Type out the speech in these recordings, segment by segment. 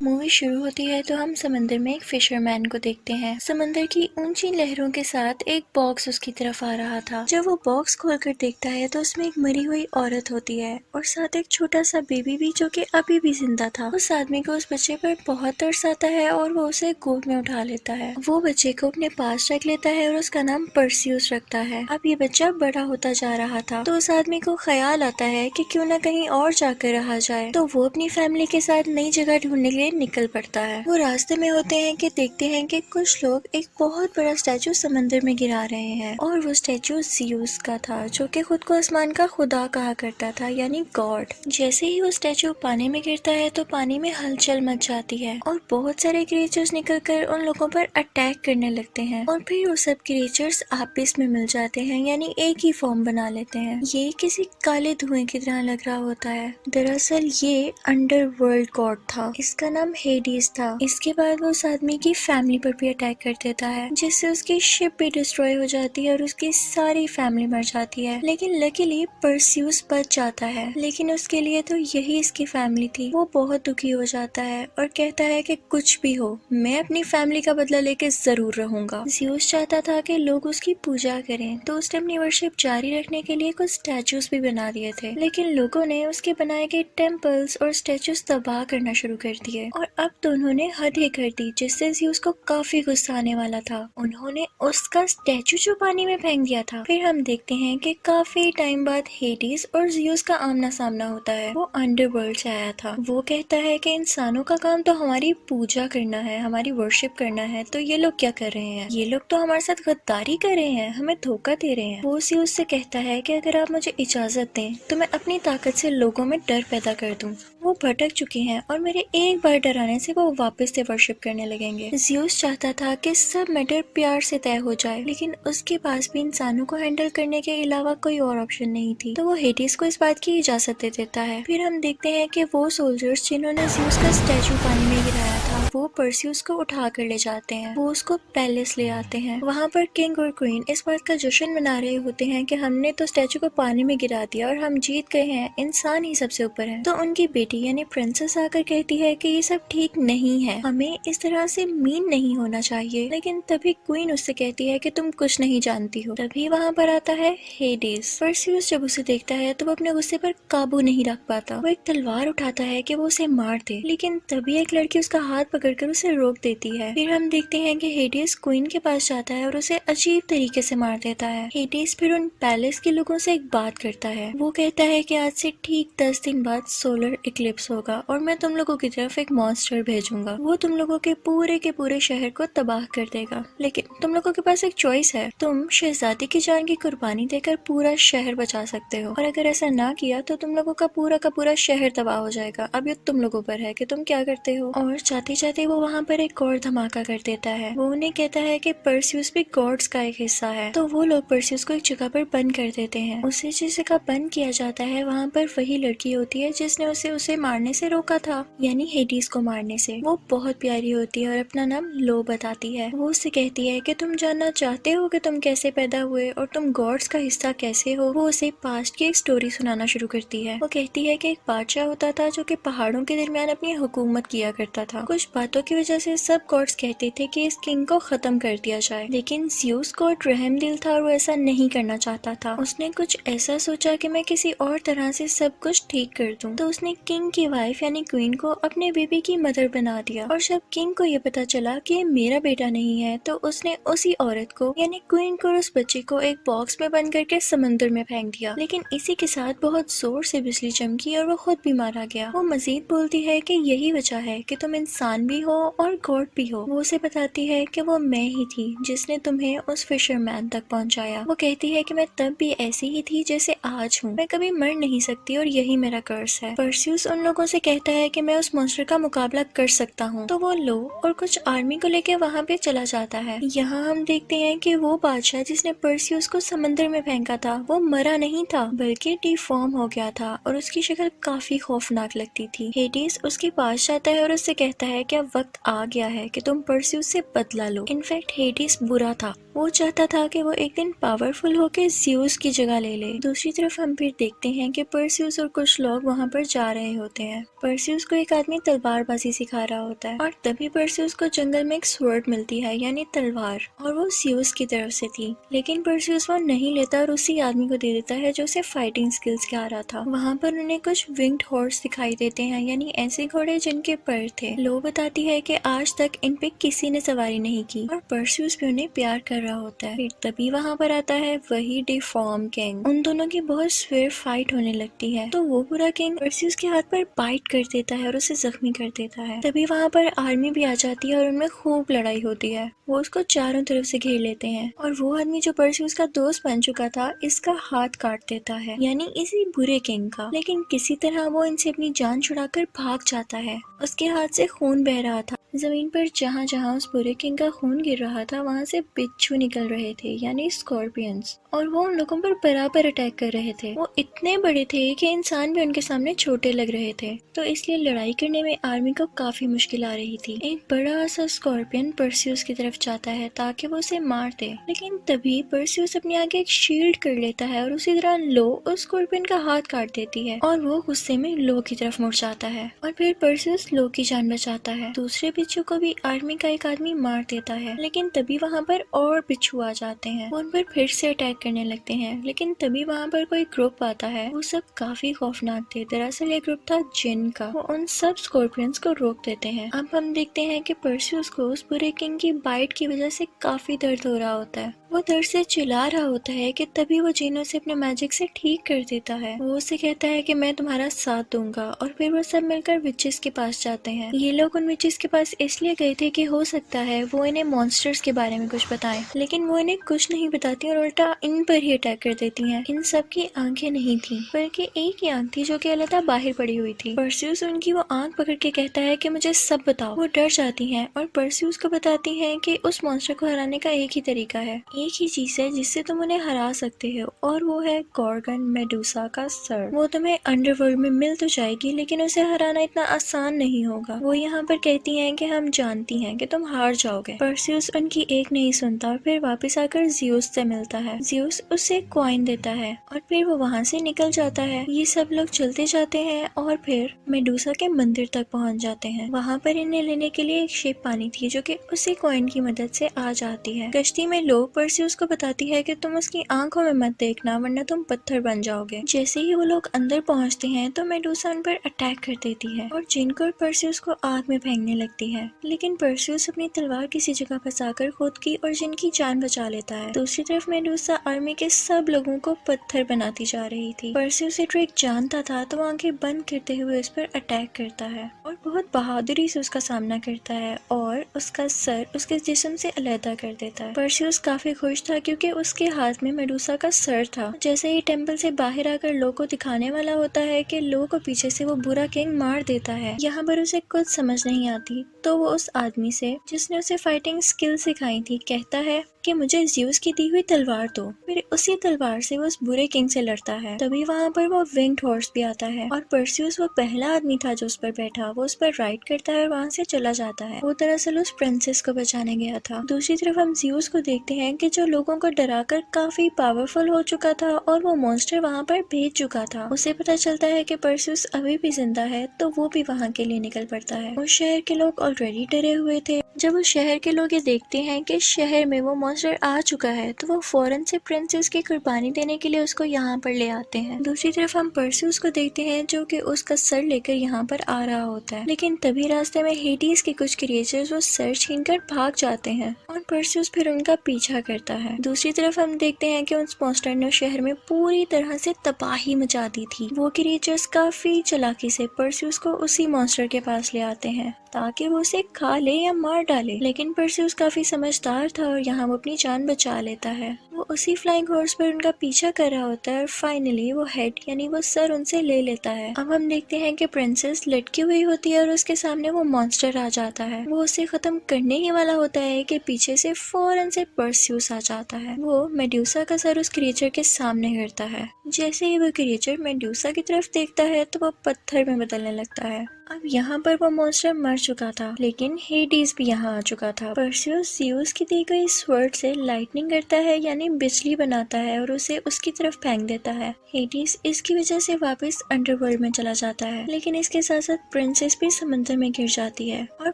Movie शुरू होती है तो हम समंदर में एक फिशरमैन को देखते हैं। समंदर की ऊंची लहरों के साथ एक बॉक्स उसकी तरफ आ रहा था। जब वो बॉक्स खोलकर देखता है तो उसमें एक मरी हुई औरत होती है और साथ एक छोटा सा बेबी भी जो कि अभी भी जिंदा था। उस आदमी को उस बच्चे पर बहुत तरस आता है और वो उसे गोद में उठा लेता है। वो बच्चे को अपने पास रख लेता है और उसका नाम परसियस रखता है। अब ये बच्चा बड़ा होता जा रहा था तो उस आदमी को ख्याल आता है कि क्यों ना कहीं और जाकर रहा जाए, तो वो अपनी फैमिली के साथ नई जगह ढूंढने के लिए निकल पड़ता है। वो रास्ते में होते हैं कि देखते हैं कि कुछ लोग एक बहुत बड़ा स्टैचू समंदर में गिरा रहे हैं और वो स्टैचू ज़्यूस का था जो कि खुद को आसमान का खुदा कहा करता था, यानी गॉड। जैसे ही वो स्टैचू पानी में गिरता है तो पानी में हलचल मच जाती है और बहुत सारे क्रिएचर्स निकलकर उन लोगों पर अटैक करने लगते हैं और फिर वो सब क्रिएचर्स आपस में मिल जाते हैं, यानी एक ही फॉर्म बना लेते हैं। ये किसी काले धुएं की तरह लग रहा होता है। दरअसल ये अंडरवर्ल्ड गॉड था, इसका नाम हेडिस था। इसके बाद वो उस आदमी की फैमिली पर भी अटैक कर देता है जिससे उसकी शिप भी डिस्ट्रॉय हो जाती है और उसकी सारी फैमिली मर जाती है। लेकिन लकीली परसियस बच जाता है, लेकिन उसके लिए तो यही इसकी फैमिली थी। वो बहुत दुखी हो जाता है और कहता है कि कुछ भी हो मैं अपनी फैमिली का बदला लेके जरूर रहूंगा। ज़्यूस चाहता था कि लोग उसकी पूजा करें तो उसने अपनी वर्शिप जारी रखने के लिए कुछ स्टैचूज भी बना दिए थे, लेकिन लोगों ने उसके बनाए गए टेम्पल्स और स्टैचूज तबाह करना शुरू कर दिए और अब तो उन्होंने हद ही कर दी, जिससे ज़्यूस को काफी गुस्सा आने वाला था। उन्होंने उसका स्टैचू जो पानी में फेंक दिया था। फिर हम देखते हैं कि काफी टाइम बाद हेडिस और ज़्यूस का आमना सामना होता है। वो अंडरवर्ल्ड से आया था। वो कहता है कि इंसानों का काम तो हमारी पूजा करना है, हमारी वर्शिप करना है, तो ये लोग क्या कर रहे हैं? ये लोग तो हमारे साथ गद्दारी कर रहे हैं, हमें धोखा दे रहे हैं। वो ज़्यूस से कहता है कि अगर आप मुझे इजाजत दें तो मैं अपनी ताकत से लोगों में डर पैदा कर दूं। वो भटक चुके हैं और मेरे एक बार डराने से वो वापस से वर्शिप करने लगेंगे। ज़्यूस चाहता था कि सब मैटर प्यार से तय हो जाए, लेकिन उसके पास भी इंसानों को हैंडल करने के अलावा कोई और ऑप्शन नहीं थी, तो वो हेडिस को इस बात की इजाजत दे देता है। फिर हम देखते हैं कि वो सोल्जर्स जिन्होंने ज़्यूस का स्टैचू पानी में गिराया था वो परसियस को उठा कर ले जाते हैं। वो उसको पैलेस ले आते हैं। वहाँ पर किंग और क्वीन इस बात का जश्न मना रहे होते हैं कि हमने तो स्टैचू को पानी में गिरा दिया और हम जीत गए हैं, इंसान ही सबसे ऊपर है। तो उनकी बेटी यानी प्रिंसेस आकर कहती है कि ये सब ठीक नहीं है, हमें इस तरह से मीन नहीं होना चाहिए। लेकिन तभी क्वीन उससे कहती है कि तुम कुछ नहीं जानती हो। तभी वहाँ पर आता है हेडिस। परसियस जब उसे देखता है तो वो अपने गुस्से पर काबू नहीं रख पाता। वो एक तलवार उठाता है कि वो उसे मार दे, लेकिन तभी एक लड़की उसका हाथ पकड़कर उसे रोक देती है। फिर हम देखते हैं कि हेडिस क्वीन के पास जाता है और उसे अजीब तरीके से मार देता है। हेडिस फिर उन पैलेस के लोगों से एक बात करता है। वो कहता है कि आज से ठीक 10 दिन बाद सोलर इक्लिप्स होगा और मैं तुम लोगों की तरफ एक मॉन्स्टर भेजूंगा। वो तुम लोगों के पूरे शहर को तबाह कर देगा, लेकिन तुम लोगों के पास एक चॉइस है। तुम शहजादी की जान की कुर्बानी देकर पूरा शहर बचा सकते हो, और अगर ऐसा ना किया तो तुम लोगों का पूरा शहर तबाह हो जाएगा। अब ये तुम लोगों पर है कि तुम क्या करते हो। और जाते जाते वो वहाँ पर एक और धमाका कर देता है। वो उन्हें कहता है कि परसियस भी गॉड्स का एक हिस्सा है। तो वो लोग परसियस को एक जगह पर बंद कर देते हैं। उसे जिस जगह बंद किया जाता है वहाँ पर वही लड़की होती है जिसने उसे मारने से रोका था, यानी हेडिस को मारने से। वो बहुत प्यारी होती है और अपना नाम लो बताती है। वो उससे कहती है कि तुम जानना चाहते हो कि तुम कैसे पैदा हुए और तुम गॉड्स का हिस्सा कैसे हो। वो उसे पास्ट की एक स्टोरी सुनाना शुरू करती है। वो कहती है कि एक बादशाह होता था जो कि पहाड़ों के दरमियान अपनी हुकूमत किया करता था। कुछ बातों की वजह से सब गॉड्स कहते थे कि इस किंग को खत्म कर दिया जाए, लेकिन ज़्यूस गॉड रहमदिल था और वो ऐसा नहीं करना चाहता था। उसने कुछ ऐसा सोचा कि मैं किसी और तरह से सब कुछ ठीक कर दूं। तो उसने किंग की वाइफ यानी क्वीन को अपने बेबी की मदर बना दिया। और जब किंग को ये पता चला कि ये मेरा बेटा नहीं है तो उसने उसी औरत को यानी क्वीन को और उस बच्चे को एक बॉक्स में बंद करके समंदर में फेंक दिया। लेकिन इसी के साथ बहुत जोर से बिजली चमकी और वो खुद भी मारा गया। वो मजीद बोलती है कि यही वजह है कि तुम इंसान भी हो और गॉड भी हो। वो उसे बताती है कि वो मैं ही थी जिसने तुम्हें उस फिशरमैन तक पहुंचाया। वो कहती है कि मैं तब भी ऐसी ही थी जैसे आज हूँ, मैं कभी मर नहीं सकती और यही मेरा कर्ज है। परसियस उन लोगों से कहता है कि मैं उस मॉन्स्टर का मुकाबला कर सकता हूँ। तो वो लो और कुछ आर्मी को लेकर वहाँ पे चला जाता है। यहाँ हम देखते हैं कि वो बादशाह जिसने परसियस को समंदर में फेंका था वो मरा नहीं था बल्कि डिफॉर्म हो गया था और उसकी शक्ल काफी खौफनाक लगती थी। हेडिस उसके पास जाता है और उससे कहता है कि अब वक्त आ गया है कि तुम परसियस से बदला लो। इनफैक्ट हेडिस बुरा था वो चाहता था कि वो एक दिन पावरफुल होकर ज़्यूस की जगह ले ले। दूसरी तरफ हम फिर देखते हैं कि परसेउस और कुछ लोग वहाँ पर जा रहे होते हैं। परसेउस को एक आदमी तलवारबाजी सिखा रहा होता है और तभी परसेउस को जंगल में एक स्वॉर्ड मिलती है, यानी तलवार, और वो ज़्यूस की तरफ से थी। लेकिन परसेउस वो नहीं लेता और उसी आदमी को दे देता है जो उसे फाइटिंग स्किल्स सिखा रहा था। वहाँ पर उन्हें कुछ विंग्ड हॉर्स दिखाई देते हैं, यानी ऐसे घोड़े जिनके पर थे। लो बताती है कि आज तक इन पे किसी ने सवारी नहीं की और परसेउस भी उन्हें प्यार कर रहा होता है। फिर तभी वहाँ पर आता है वही डिफॉर्म किंग। उन दोनों की बहुत स्वेयर फाइट होने लगती है तो वो पूरा किंग परसेउस के हाथ पर बाइट कर देता है और उसे जख्मी कर देता है। तभी वहाँ पर आर्मी भी आ जाती है और उनमें खूब लड़ाई होती है। वो उसको चारों तरफ से घेर लेते हैं और वो आदमी जो परसेउस का दोस्त बन चुका था इसका हाथ काट देता है, यानी इसी बुरे किंग का। लेकिन किसी तरह वो इनसे अपनी जान छुड़ाकर भाग जाता है। उसके हाथ से खून बह रहा था। जमीन पर जहाँ जहाँ उस बुरे किंग का खून गिर रहा था वहाँ से बिच्छू निकल रहे थे, यानी स्कॉर्पियंस, और वो उन लोगों पर बराबर अटैक कर रहे थे। वो इतने बड़े थे कि इंसान भी उनके सामने छोटे लग रहे थे, तो इसलिए लड़ाई करने में आर्मी को काफी मुश्किल आ रही थी। एक बड़ा सा स्कॉर्पियन परसेउस की तरफ जाता है ताकि वो उसे मार दे, लेकिन तभी परसेउस अपने आगे एक शील्ड कर लेता है और उसी तरह लो उस स्कॉर्पियन का हाथ काट देती है और वो गुस्से में लो की तरफ मुड़ जाता है और फिर परसेउस लो की जान बचाता है। दूसरे बिच्छू को भी आर्मी का एक आदमी मार देता है, लेकिन तभी वहाँ पर और बिच्छू आ जाते हैं। वो उन पर फिर से अटैक करने लगते हैं, लेकिन तभी वहाँ पर कोई ग्रुप आता है। वो सब काफी खौफनाक थे। दरअसल ये ग्रुप था जिन का। वो उन सब स्कॉर्पियंस को रोक देते हैं। अब हम देखते हैं कि परसेउस को उस बुरे किंग की बाइट की वजह से काफी दर्द हो रहा होता है। वो दर्द से चिल्ला रहा होता है कि तभी वो जिन उसे अपने मैजिक से ठीक कर देता है। वो उसे कहता है कि मैं तुम्हारा साथ दूंगा और फिर वो सब मिलकर विचेस के पास जाते हैं। ये लोग उन विचेस के पास इसलिए गए थे कि हो सकता है वो इन्हें मॉन्स्टर्स के बारे में कुछ बताएं, लेकिन वो इन्हें कुछ नहीं बताती और उल्टा इन पर ही अटैक कर देती हैं। इन सब की आंखें नहीं थी, बल्कि एक ही आंख थी जो कि अलग बाहर पड़ी हुई थी। परसेउस उनकी वो आंख पकड़ के कहता है कि मुझे सब बताओ। वो डर जाती हैं और परसेउस को बताती हैं कि उस मॉन्स्टर को हराने का एक ही तरीका है, एक ही चीज है जिससे तुम उन्हें हरा सकते हो, और वो है गॉर्गन मेडुसा का सर। वो तुम्हें अंडरवर्ल्ड में मिल तो जाएगी, लेकिन उसे हराना इतना आसान नहीं होगा। वो यहाँ पर कहती हैं कि हम जानती हैं कि तुम हार जाओगे। परसेउस उनकी एक नहीं सुनता और फिर वापस आकर ज़्यूस से मिलता है। ज़्यूस उसे कॉइन देता है और फिर वो वहाँ से निकल जाता है। ये सब लोग चलते जाते हैं और फिर मेडुसा के मंदिर तक पहुँच जाते हैं। वहाँ पर इन्हें लेने के लिए एक शिप आनी थी जो कि उसी कॉइन की मदद से आ जाती है। कश्ती में लोग परसेउस को बताती है कि तुम उसकी आंखों में मत देखना वरना तुम पत्थर बन जाओगे। जैसे ही वो लोग अंदर पहुँचते हैं तो मेडुसा उन पर अटैक कर देती है और जिनको परसेउस को आग में फेंकने लगती है, लेकिन परसेउस अपनी तलवार किसी जगह फंसाकर खुद की और जिन की जान बचा लेता है। दूसरी तरफ मेडुसा आर्मी के सब लोगों को पत्थर बनाती जा रही थी। परसेउस ये ट्रिक जानता था तो वो आंखें बंद करते हुए उस पर अटैक करता है और बहुत बहादुरी से उसका सामना करता है और उसका सर उसके जिस्म से अलहदा कर देता है। परसेउस काफी खुश था क्योंकि उसके हाथ में मेडुसा का सर था। जैसे ही टेम्पल से बाहर आकर लो को दिखाने वाला होता है कि लो को पीछे से वो बुरा किंग मार देता है। यहाँ पर उसे कुछ समझ नहीं आती तो वो उस आदमी से जिसने उसे फाइटिंग स्किल सिखाई थी कहता है कि मुझे ज़्यूस की दी हुई तलवार दो। फिर उसी तलवार से वो उस बुरे किंग से लड़ता है। तभी वहाँ पर वो विंग्ड हॉर्स भी आता है और परसेउस वो पहला आदमी था जो उस पर बैठा। वो उस पर राइड करता है और वहाँ से चला जाता है। वो दरअसल उस प्रिंसेस को बचाने गया था। दूसरी तरफ हम ज़्यूस को देखते हैं कि जो लोगों को डराकर काफी पावरफुल हो चुका था और वो मॉन्स्टर वहाँ पर भेज चुका था। उसे पता चलता है कि परसेउस अभी भी जिंदा है तो वो भी वहाँ के लिए निकल पड़ता है। उस शहर के लोग ऑलरेडी डरे हुए थे। जब उस शहर के लोग ये देखते हैं कि शहर में वो मॉन्स्टर आ चुका है तो वो फौरन से प्रिंसेस की कुर्बानी देने के लिए उसको यहाँ पर ले आते हैं। दूसरी तरफ हम परसेउस को देखते हैं जो कि उसका सर लेकर यहाँ पर आ रहा होता है, लेकिन तभी रास्ते में हेडिस के कुछ क्रिएचर्स वो सर छीनकर भाग जाते हैं और परसेउस फिर उनका पीछा करता है। दूसरी तरफ हम देखते हैं कि उस मॉन्स्टर ने शहर में पूरी तरह से तबाही मचा दी थी। वो क्रिएचर्स काफी चालाकी से परसेउस को उसी मॉन्स्टर के पास ले आते हैं ताकि वो उसे खा ले या मार डाले, लेकिन परसेउस काफी समझदार था और यहाँ वो अपनी जान बचा लेता है। वो वो उसी फ्लाइंग हॉर्स पर उनका पीछा कर रहा होता है और फाइनली वो हेड यानी वो सर उनसे ले लेता है। अब हम देखते हैं कि प्रिंसेस लटकी हुई होती है और उसके सामने वो मॉन्स्टर आ जाता है। वो उसे खत्म करने ही वाला होता है कि पीछे से फौरन से परस्यूस आ जाता है। वो मेड्यूसा का सर उस क्रिएचर के सामने गिरता है। जैसे ही वो क्रिएचर मेड्यूसा की तरफ देखता है तो वो पत्थर में बदलने लगता है। अब यहाँ पर वो मॉन्स्टर मर चुका था, लेकिन हेडिस भी यहाँ आ चुका था। परस्यूस ज़्यूस की दी गई स्वर्ड से लाइटनिंग करता है यानी बिजली बनाता है और उसे उसकी तरफ फेंक देता है। हेडिस इसकी वजह से वापस अंडरवर्ल्ड में चला जाता है, लेकिन इसके साथ साथ प्रिंसेस भी समंदर में गिर जाती है और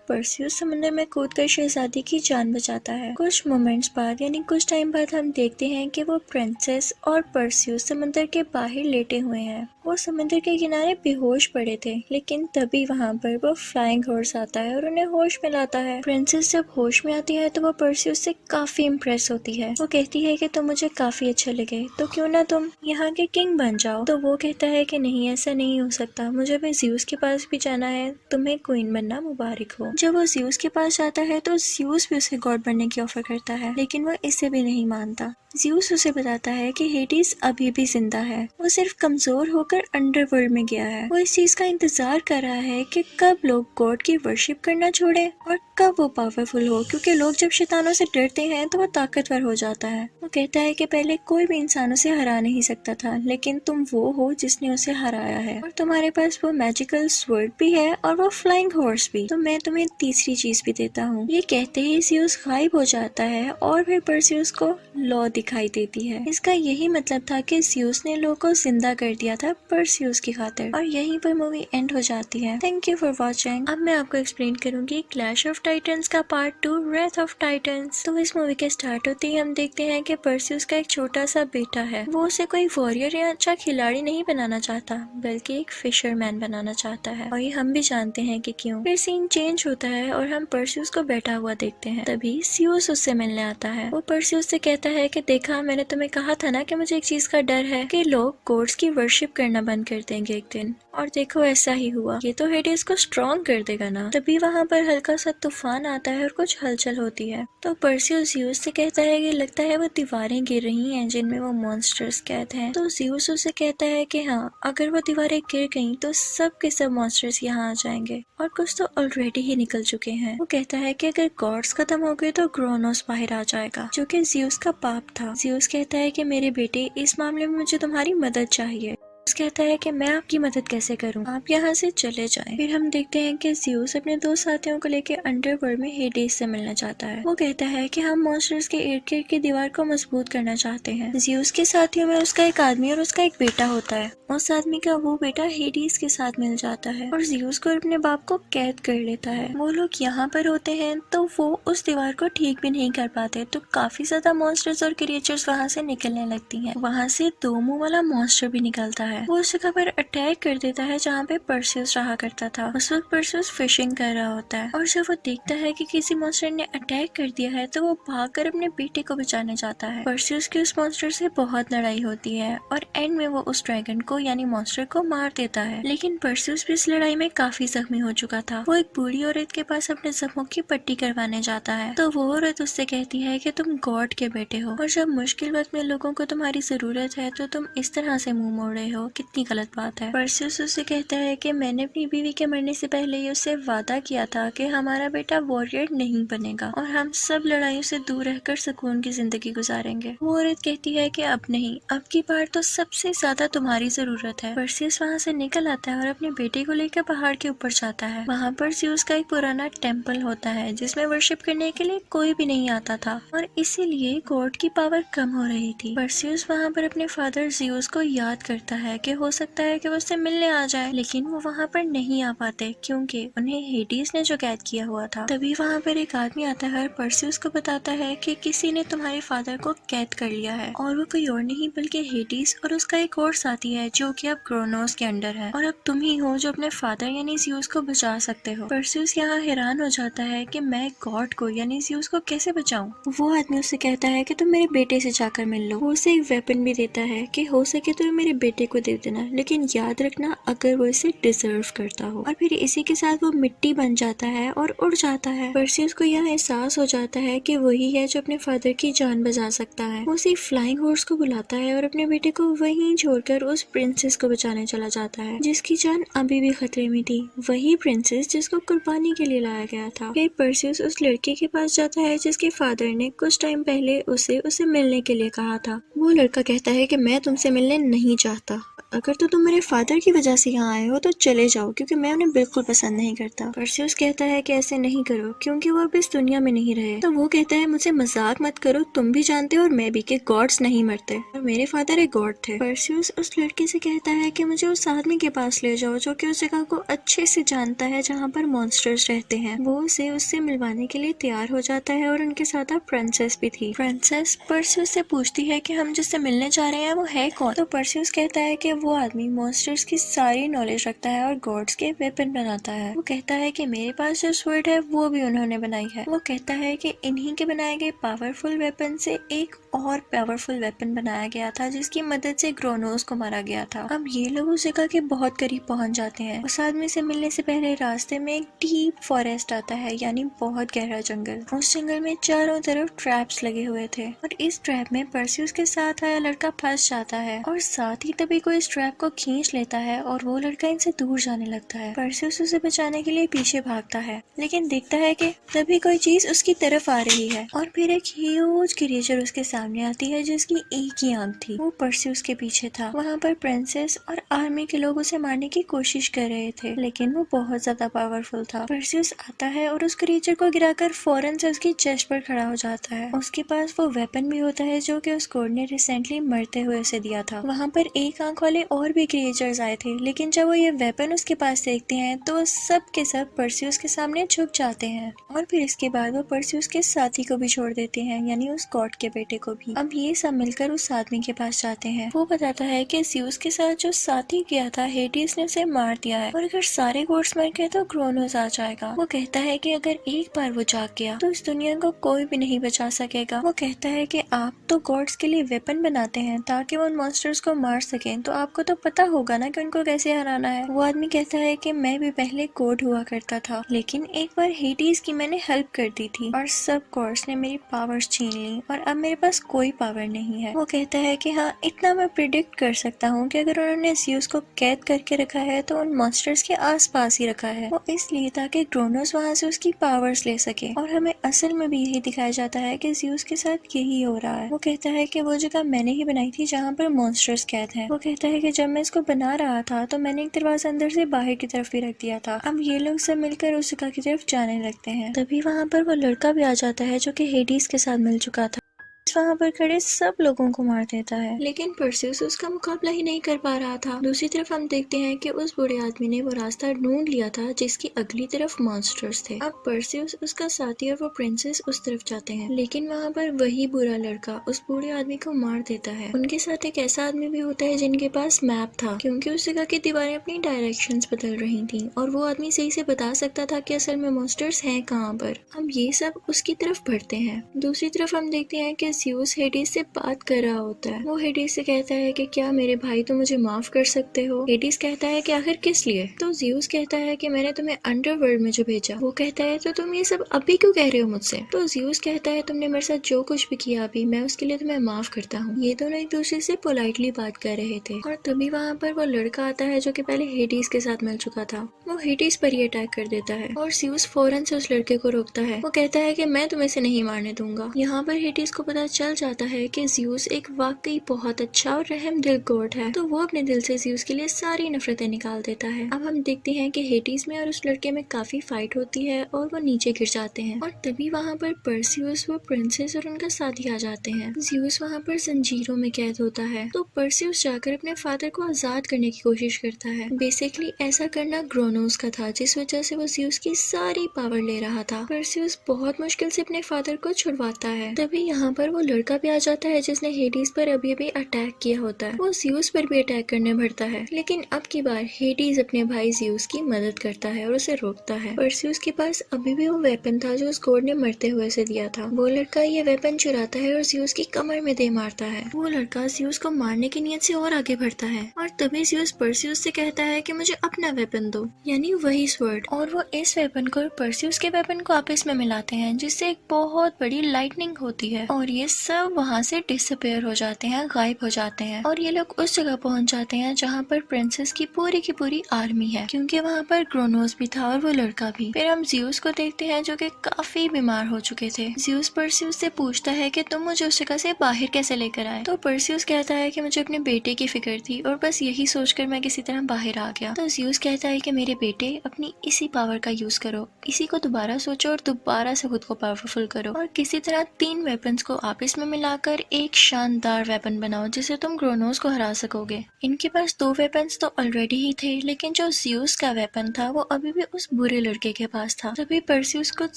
परस्यूस समंदर में कूदकर शहजादी की जान बचाता है। कुछ मोमेंट्स बाद यानी कुछ टाइम बाद हम देखते हैं कि वो प्रिंसेस और परस्यूस समंदर के बाहर लेटे हुए हैं। वो समंदर के किनारे बेहोश पड़े थे, लेकिन तभी वहाँ पर वो फ्लाइंग हॉर्स आता है और उन्हें होश में लाता है। प्रिंसेस जब होश में आती है तो वो परस्यूस से काफी इम्प्रेस होती है। वो कहती है कि तुम मुझे काफी अच्छे लगे, तो क्यों ना तुम यहाँ के किंग बन जाओ। तो वो कहता है कि नहीं, ऐसा नहीं हो सकता, मुझे भी ज़्यूस के पास भी जाना है, तुम्हें क्वीन बनना मुबारक हो। जब वो ज़्यूस के पास जाता है तो ज़्यूस भी उसे गॉड बनने की ऑफर करता है, लेकिन वो इसे भी नहीं मानता। ज़्यूस उसे बताता है कि हेडिस अभी भी जिंदा है, वो सिर्फ कमजोर होकर अंडरवर्ल्ड में गया है। वो इस चीज का इंतजार कर रहा है कि कब लोग गॉड की वर्शिप करना छोड़े और कब वो पावरफुल हो, क्योंकि लोग जब शैतानों से डरते हैं तो वो ताकतवर हो जाता है। वो कहता है कि पहले कोई भी इंसान उसे हरा नहीं सकता था, लेकिन तुम वो हो जिसने उसे हराया है और तुम्हारे पास वो मैजिकल स्वर्ड भी है और वो फ्लाइंग हॉर्स भी, तो मैं तुम्हें तीसरी चीज भी देता हूँ। ये कहते ही ज़्यूस गायब हो जाता है और फिर परस्यूस को लॉ दिखाई देती है। इसका यही मतलब था कि ज़्यूस ने लॉ को जिंदा कर दिया था परस्यूस की खातिर। और यहीं पर मूवी एंड हो जाती है। Thank you for watching. अब मैं आपको एक्सप्लेन करूंगी क्लैश ऑफ टाइटंस का पार्ट 2 रेथ ऑफ टाइटंस। तो इस मूवी के स्टार्ट होते ही हम देखते हैं कि परस्यूस का एक छोटा सा बेटा है। वो उसे कोई वॉरियर या अच्छा खिलाड़ी नहीं बनाना चाहता, बल्कि एक फिशरमैन बनाना चाहता है। और ये हम भी जानते हैं कि क्यों। फिर सीन चेंज होता है और हम परस्यूस को बैठा हुआ देखते हैं। तभी ज़्यूस उससे मिलने आता है। वो परस्यूस से कहता है कि देखा, मैंने तुम्हें कहा था ना कि मुझे एक चीज का डर है कि लोग गॉड्स की वर्शिप करना बंद कर देंगे एक दिन, और देखो ऐसा ही हुआ। ये तो हेडिस को स्ट्रॉन्ग कर देगा ना। तभी वहाँ पर हल्का सा तूफान आता है और कुछ हलचल होती है। तो परस्यूस ज़्यूस से कहता है कि लगता है वो दीवारें गिर रही हैं जिनमें वो मॉन्स्टर्स कैद हैं। तो ज़्यूस उसे कहता है कि हाँ, अगर वो दीवारें गिर गईं तो सब के सब मॉन्स्टर्स यहाँ आ जाएंगे, और कुछ तो ऑलरेडी ही निकल चुके हैं। वो कहता है कि अगर गॉड्स खत्म हो गए तो क्रोनोस बाहर आ जाएगा, जो कि ज़्यूस का पाप था। ज़्यूस कहता है कि मेरे बेटे, इस मामले में मुझे तुम्हारी मदद चाहिए। कहता है कि मैं आपकी मदद कैसे करूं, आप यहाँ से चले जाएं। फिर हम देखते हैं कि ज़्यूस अपने दो साथियों को लेकर अंडरवर्ल्ड में हेडिस से मिलना चाहता है। वो कहता है कि हम मॉन्स्टर्स के इर्द गिर्द की दीवार को मजबूत करना चाहते हैं। ज़्यूस के साथियों में उसका एक आदमी और उसका एक बेटा होता है। उस आदमी का वो बेटा हेडिस के साथ मिल जाता है और ज़्यूस को अपने बाप को कैद कर लेता है। वो लोग यहाँ पर होते हैं तो वो उस दीवार को ठीक भी नहीं कर पाते, तो काफी ज्यादा मॉन्स्टर्स और क्रिएचर्स वहाँ से निकलने लगती हैं। वहाँ से दो मुंह वाला मॉन्स्टर भी निकलता है। वो उस जगह पर अटैक कर देता है जहाँ पे परस्यूस रहा करता था। उस वक्त परस्यूस फिशिंग कर रहा होता है और जब वो देखता है कि किसी मॉन्स्टर ने अटैक कर दिया है तो वो भागकर अपने बेटे को बचाने जाता है। परस्यूस की उस मॉन्स्टर से बहुत लड़ाई होती है और एंड में वो उस ड्रैगन को यानी मॉन्स्टर को मार देता है। लेकिन परस्यूस भी इस लड़ाई में काफी जख्मी हो चुका था। वो एक बूढ़ी औरत के पास अपने जख्मों की पट्टी करवाने जाता है, तो वो औरत उससे कहती है कि तुम गॉड के बेटे हो और जब मुश्किल वक्त में लोगों को तुम्हारी जरूरत है तो तुम इस तरह से मुंह मोड़ रहे हो, कितनी गलत बात है। परस्यूस उससे कहता है कि मैंने अपनी बीवी के मरने से पहले ही उससे वादा किया था कि हमारा बेटा वॉरियर नहीं बनेगा और हम सब लड़ाइयों से दूर रहकर सुकून की जिंदगी गुजारेंगे। वो औरत कहती है कि अब नहीं, अब की बार तो सबसे ज्यादा तुम्हारी जरूरत है। परस्यूस वहाँ से निकल आता है और अपने बेटे को लेकर पहाड़ के ऊपर जाता है। वहाँ पर ज़्यूस का एक पुराना टेम्पल होता है जिसमें वर्शिप करने के लिए कोई भी नहीं आता था और इसीलिए गॉड की पावर कम हो रही थी। परस्यूस वहाँ पर अपने फादर ज़्यूस को याद करता है कि हो सकता है कि वो उससे मिलने आ जाए, लेकिन वो वहाँ पर नहीं आ पाते क्योंकि उन्हें हेडिस ने जो कैद किया हुआ था। तभी वहाँ पर एक आदमी आता है और परस्यूस को बताता है कि किसी ने तुम्हारे फादर को कैद कर लिया है और वो कोई और नहीं बल्कि हेडिस और उसका एक और साथी है जो कि अब क्रोनोस के अंडर है और अब तुम ही हो जो अपने फादर यानी ज़्यूस को बचा सकते हो। परस्यूस यहाँ हैरान हो जाता है कि मैं गॉड को यानी ज़्यूस को कैसे बचाऊं। वो आदमी उससे कहता है कि तुम मेरे बेटे से जाकर मिल लो। वो उसे एक वेपन भी देता है कि हो सके तो मेरे बेटे को दे देना, लेकिन याद रखना अगर वो इसे डिजर्व करता हो। और फिर इसी के साथ वो मिट्टी बन जाता है और उड़ जाता है। परसियस को यह एहसास हो जाता है कि वही है जो अपने फादर की जान बचा सकता है। वो उसी फ्लाइंग हॉर्स को बुलाता है और अपने बेटे को वहीं छोड़कर उस प्रिंसेस को बचाने चला जाता है जिसकी जान अभी भी खतरे में थी। वही प्रिंसेस जिसको कुर्बानी के लिए लाया गया था। फिर परसियस उस लड़के के पास जाता है जिसके फादर ने कुछ टाइम पहले उसे मिलने के लिए कहा था। वो लड़का कहता है कि मैं तुमसे मिलने नहीं चाहता, अगर तो तुम मेरे फादर की वजह से यहाँ आए हो तो चले जाओ, क्योंकि मैं उन्हें बिल्कुल पसंद नहीं करता। परसियस कहता है कि ऐसे नहीं करो क्योंकि वो अब इस दुनिया में नहीं रहे। तो वो कहता है मुझसे मजाक मत करो, तुम भी जानते हो और मैं भी कि गॉड्स नहीं मरते और मेरे फादर एक गॉड थे। परसियस उस लड़के से कहता है कि मुझे उस आदमी के पास ले जाओ जो कि उस जगह को अच्छे से जानता है जहाँ पर मॉन्स्टर्स रहते हैं। वो उसे उससे मिलवाने के लिए तैयार हो जाता है और उनके साथ अब प्रिंसेस भी थी। प्रिंसेस परसियस से पूछती है कि हम जिससे मिलने जा रहे हैं वो है कौन। तो परसियस कहता है कि वो आदमी मॉन्स्टर्स की सारी नॉलेज रखता है और गॉड्स के वेपन बनाता है। वो कहता है कि मेरे पास जो स्वर्ड है वो भी उन्होंने बनाई है। वो कहता है कि इन्हीं के बनाए गए पावरफुल वेपन से एक और पावरफुल वेपन बनाया गया था जिसकी मदद से ग्रोनोस को मारा गया था। अब ये लोग उस जगह के बहुत करीब पहुंच जाते हैं। उस आदमी से मिलने से पहले रास्ते में एक डीप फॉरेस्ट आता है, यानी बहुत गहरा जंगल। उस जंगल में चारों तरफ ट्रैप्स लगे हुए थे और इस ट्रैप में परसियस के साथ आया लड़का फंस जाता है और साथ ही तभी कोई इस ट्रैप को खींच लेता है और वो लड़का इनसे दूर जाने लगता है। परसियस उसे बचाने के लिए पीछे भागता है, लेकिन देखता है कि तभी कोई चीज उसकी तरफ आ रही है और फिर एक ह्यूज क्रिएचर उसके सामने आती है जिसकी एक ही आंख थी। वो परसियस के पीछे था। वहाँ पर प्रिंसेस और आर्मी के लोग उसे मारने की कोशिश कर रहे थे, लेकिन वो बहुत ज्यादा पावरफुल था। परसियस आता है और उस क्रिएचर को गिराकर फौरन से उसकी चेस्ट पर खड़ा हो जाता है। उसके पास वो वेपन भी होता है जो कि उस गॉड ने रिसेंटली मरते हुए उसे दिया था। वहाँ पर एक आंख वाले और भी क्रिएचर्स आए थे, लेकिन जब वो ये वेपन उसके पास देखते हैं तो सब के सब परसियस के सामने झुक जाते हैं और फिर इसके बाद वो परसियस के साथी को भी छोड़ देते हैं, यानी उस गॉड के बेटे को भी। अब ये सब मिलकर उस आदमी के पास जाते हैं। वो बताता है कि ज़्यूस के साथ जो साथी गया था हेडिस ने उसे मार दिया है और अगर सारे गॉड्स मर गए तो क्रोनोस आ जाएगा। वो कहता है कि अगर एक बार वो जाग गया तो इस दुनिया को कोई भी नहीं बचा सकेगा। वो कहता है कि आप तो गॉड्स के लिए वेपन बनाते हैं ताकि वो उन मॉन्स्टर्स को मार सकें, तो आपको तो पता होगा ना कि उनको कैसे हराना है। वो आदमी कहता है कि मैं भी पहले गॉड हुआ करता था, लेकिन एक बार हेडिस की मैंने हेल्प कर दी थी और सब गॉड्स ने मेरी पावर्स छीन ली और अब मेरे पास कोई पावर नहीं है। वो कहता है कि हाँ, इतना मैं प्रिडिक्ट कर सकता हूँ कि अगर उन्होंने ज़्यूस को कैद करके रखा है तो उन मॉन्स्टर्स के आसपास ही रखा है, वो इसलिए ताकि क्रोनोस वहाँ से उसकी पावर्स ले सके। और हमें असल में भी यही दिखाया जाता है कि ज़्यूस के साथ यही हो रहा है। वो कहता है कि वो जगह मैंने ही बनाई थी जहाँ पर मॉन्स्टर्स कैद हैं। वो कहता है कि जब मैं इसको बना रहा था तो मैंने एक दरवाजा अंदर से बाहर की तरफ भी रख दिया था। अब ये लोग सब मिलकर उस जगह की तरफ जाने लगते हैं। तभी वहाँ पर वो लड़का भी आ जाता है जो कि हेडिस के साथ मिल चुका था। वहाँ पर खड़े सब लोगों को मार देता है, लेकिन परसियस उसका मुकाबला ही नहीं कर पा रहा था। दूसरी तरफ हम देखते हैं कि उस बूढ़े आदमी ने वो रास्ता ढूंढ लिया था जिसकी अगली तरफ मॉन्स्टर्स थे। अब परसियस, उसका साथी और वो प्रिंसेस उस तरफ जाते हैं, लेकिन वहाँ पर वही बुरा लड़का उस बूढ़े आदमी को मार देता है। उनके साथ एक ऐसा आदमी भी होता है जिनके पास मैप था, क्योंकि उस जगह की दीवारें अपनी डायरेक्शंस बदल रही थी और वो आदमी सही से बता सकता था कि असल में मॉन्स्टर्स हैं कहाँ पर। अब ये सब उसकी तरफ बढ़ते हैं। दूसरी तरफ हम देखते हैं कि ज़्यूस हेडिस से बात कर रहा होता है। वो हेडिस से कहता है कि क्या मेरे भाई तुम मुझे माफ कर सकते हो। हेडिस कहता है कि आखिर किस लिए। तो ज़्यूस कहता है कि मैंने तुम्हें अंडरवर्ल्ड में जो भेजा। वो कहता है तो तुम ये सब अभी क्यों कह रहे हो मुझसे। तो ज़्यूस कहता है तुमने मेरे साथ जो कुछ भी किया अभी, मैं उसके लिए तुम्हें माफ करता हूँ। ये दोनों एक दूसरे से पोलाइटली बात कर रहे थे और तभी वहाँ पर वो लड़का आता है जो कि पहले हेडिस के साथ मिल चुका था। वो हेडिस पर ही अटैक कर देता है और ज़्यूस फौरन से उस लड़के को रोकता है। वो कहता है कि मैं तुम्हें से नहीं मारने दूंगा। यहाँ पर हेडिस को पता चल जाता है कि ज़्यूस एक वाकई बहुत अच्छा और रहम दिल गॉड है, तो वो अपने दिल से ज़्यूस के लिए सारी नफरतें निकाल देता है। अब हम देखते हैं कि हेडिस में और उस लड़के में काफी फाइट होती है और वो नीचे गिर जाते हैं और तभी वहाँ पर परसियस, वो प्रिंसेस और उनका साथी आ जाते हैं। ज़्यूस वहाँ पर जंजीरों में कैद होता है, तो परसियस जाकर अपने फादर को आजाद करने की कोशिश करता है। बेसिकली ऐसा करना ग्रोनोस का था, जिस वजह से वो ज़्यूस की सारी पावर ले रहा था। परसियस बहुत मुश्किल से अपने फादर को छुड़वाता है। तभी यहाँ पर वो वो लड़का भी आ जाता है जिसने हेडीज पर अभी अभी अटैक किया होता है। वो ज़्यूस पर भी अटैक करने बढ़ता है, लेकिन अब की बार हेडीज अपने भाई ज़्यूस की मदद करता है और उसे रोकता है। परसियस के पास अभी भी वो वेपन था जो उस गॉड ने मरते हुए से दिया था। वो लड़का ये वेपन चुराता है और ज़्यूस की कमर में दे मारता है। वो लड़का ज़्यूस को मारने की नीयत से और आगे बढ़ता है और तभी ज़्यूस परसियस से कहता है कि मुझे अपना वेपन दो, यानी वही स्वर्ड। और वो इस वेपन को और परसियस के वेपन को आपस में मिलाते हैं, जिससे एक बहुत बड़ी लाइटनिंग होती है और ये सब वहाँ से डिसअपेयर हो जाते हैं, गायब हो जाते हैं। और ये लोग उस जगह पहुँच जाते हैं जहाँ पर प्रिंसेस की पूरी आर्मी है, क्योंकि वहाँ पर क्रोनोस भी था और वो लड़का भी। फिर हम ज़्यूस को देखते हैं जो कि काफी बीमार हो चुके थे। ज़्यूस परसियस से पूछता है कि तुम मुझे उस जगह से बाहर कैसे लेकर आए। तो परसियस कहता है कि मुझे अपने बेटे की फिक्र थी और बस यही सोचकर मैं किसी तरह बाहर आ गया। तो ज़्यूस कहता है कि मेरे बेटे, अपनी इसी पावर का यूज करो, इसी को दोबारा सोचो और दोबारा से खुद को पावरफुल करो और किसी तरह 3 वेपन्स को आपस में मिलाकर एक शानदार वेपन बनाओ जिससे तुम क्रोनोस को हरा सकोगे। इनके पास 2 वेपन्स तो ऑलरेडी ही थे, लेकिन जो ज़्यूस का वेपन था वो अभी भी उस बुरे लड़के के पास था। तभी परसियस कुछ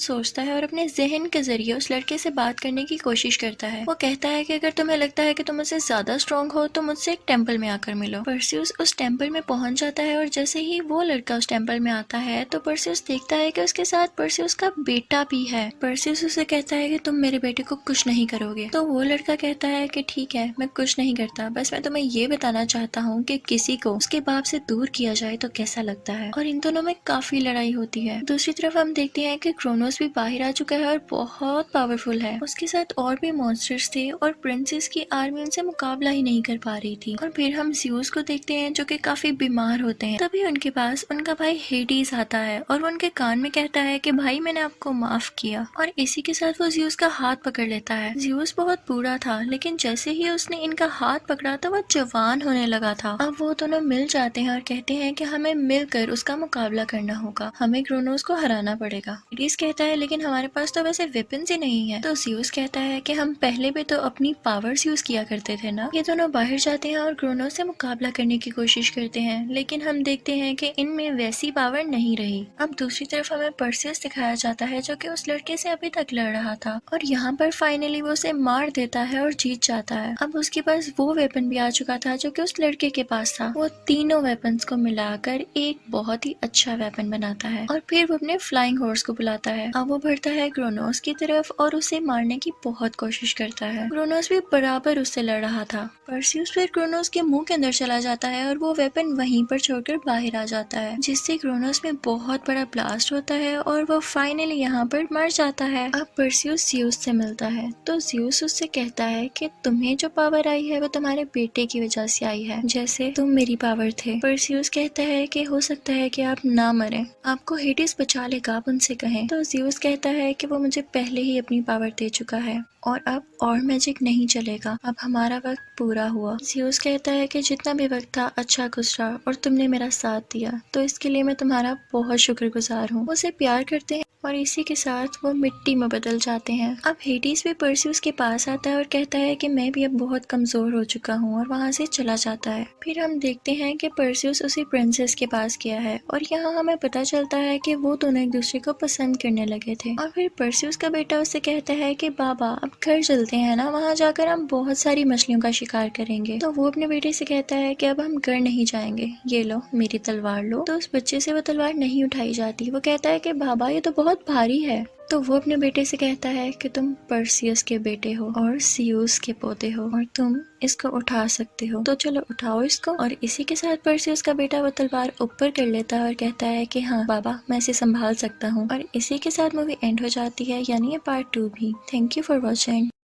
सोचता है और अपने जहन के जरिए उस लड़के से बात करने की कोशिश करता है। वो कहता है कि अगर तुम्हें लगता है कि तुम मुझसे ज्यादा स्ट्रॉन्ग हो तो मुझसे एक टेम्पल में आकर मिलो। परसियस उस टेम्पल में पहुंच जाता है और जैसे ही वो लड़का उस टेम्पल में आता है तो परसियस देखता है कि उसके साथ परसियस का बेटा भी है। परसियस उसे कहता है कि तुम मेरे बेटे को कुछ नहीं करोगे। तो वो लड़का कहता है कि ठीक है, मैं कुछ नहीं करता, बस मैं तुम्हें ये बताना चाहता हूँ कि किसी को उसके बाप से दूर किया जाए तो कैसा लगता है। और इन दोनों में काफी लड़ाई होती है। दूसरी तरफ हम देखते हैं कि क्रोनोस भी बाहर आ चुका है और बहुत पावरफुल है। उसके साथ और भी मॉन्स्टर्स थे और प्रिंसेस की आर्मी उनसे मुकाबला ही नहीं कर पा रही थी। और फिर हम ज़्यूस को देखते हैं जो कि काफी बीमार होते हैं। तभी उनके पास उनका भाई हेडीज आता है और वो उनके कान में कहता है कि भाई मैंने आपको माफ किया। और इसी के साथ वो ज़्यूस का हाथ पकड़ लेता है। ज़्यूस बहुत बूढ़ा था, लेकिन जैसे ही उसने इनका हाथ पकड़ा तो वो जवान होने लगा था। अब वो दोनों मिल जाते हैं और कहते हैं कि हमें मिलकर उसका मुकाबला करना होगा, हमें क्रोनोस को हराना पड़ेगा। हेडीज कहता है लेकिन हमारे पास तो वैसे वेपन्स ही नहीं है। तो ज़्यूस कहता है कि हम पहले भी तो अपनी पावर्स यूज किया करते थे ना। ये दोनों बाहर जाते हैं और क्रोनोस से मुकाबला करने की कोशिश करते हैं, लेकिन हम देखते हैं कि इनमें वैसी पावर नहीं रही। अब दूसरी तरफ हमें परसियस दिखाया जाता है जो कि उस लड़के से अभी तक लड़ रहा था और यहाँ पर फाइनली वो उसे मार देता है और जीत जाता है। अब उसके पास वो वेपन भी आ चुका था जो कि उस लड़के के पास था। वो तीनों वेपन्स को मिलाकर एक बहुत ही अच्छा वेपन बनाता है और फिर वो अपने फ्लाइंग हॉर्स को बुलाता है। अब वो बढ़ता है क्रोनोस की तरफ और उसे मारने की बहुत कोशिश करता है। क्रोनोस भी बराबर उससे लड़ रहा था। परसियस फिर क्रोनोस के मुंह के अंदर चला जाता है और वो वेपन वहीं पर छोड़कर बाहर आ जाता है, जिससे क्रोनोस में बहुत बड़ा ब्लास्ट होता है और वो फाइनली यहाँ पर मर जाता है। अब परसियस ज़्यूस से मिलता है तो ज़्यूस उससे कहता है कि तुम्हें जो पावर आई है वो तुम्हारे बेटे की वजह से आई है, जैसे तुम मेरी पावर थे। परसियस कहता है कि हो सकता है कि आप ना मरें, आपको हेडिस बचा लेगा, आप उनसे कहें। तो ज़्यूस कहता है कि वो मुझे पहले ही अपनी पावर दे चुका है और अब और मैजिक नहीं चलेगा, अब हमारा वक्त पूरा हुआ। ज़्यूस कहता है कि जितना भी वक्त था अच्छा गुजरा और तुमने मेरा साथ दिया, तो इसके लिए मैं तुम्हारा बहुत शुक्रगुजार हूँ। उसे प्यार करते हैं और इसी के साथ वो मिट्टी में बदल जाते हैं। अब हेडिस भी परसियस के पास आता है और कहता है कि मैं भी अब बहुत कमजोर हो चुका हूँ और वहाँ से चला जाता है। फिर हम देखते हैं कि परसियस उसी प्रिंसेस के पास गया है और यहाँ हमें पता चलता है कि वो दोनों एक दूसरे को पसंद करने लगे थे। और फिर परसियस का बेटा उससे कहता है कि बाबा अब घर चलते हैं ना, वहाँ जाकर हम बहुत सारी मछलियों का शिकार करेंगे। तो वो अपने बेटे से कहता है कि अब हम घर नहीं जाएंगे, ये लो मेरी तलवार लो। तो उस बच्चे से वो तलवार नहीं उठाई जाती। वो कहता है कि बाबा ये तो बहुत भारी है। तो वो अपने बेटे से कहता है कि तुम परसियस के बेटे हो और ज़्यूस के पोते हो और तुम इसको उठा सकते हो, तो चलो उठाओ इसको। और इसी के साथ परसियस का बेटा वो तलवार ऊपर कर लेता है और कहता है कि हाँ बाबा मैं इसे संभाल सकता हूँ। और इसी के साथ मूवी एंड हो जाती है, यानी ये पार्ट 2 भी। Thank you for watching.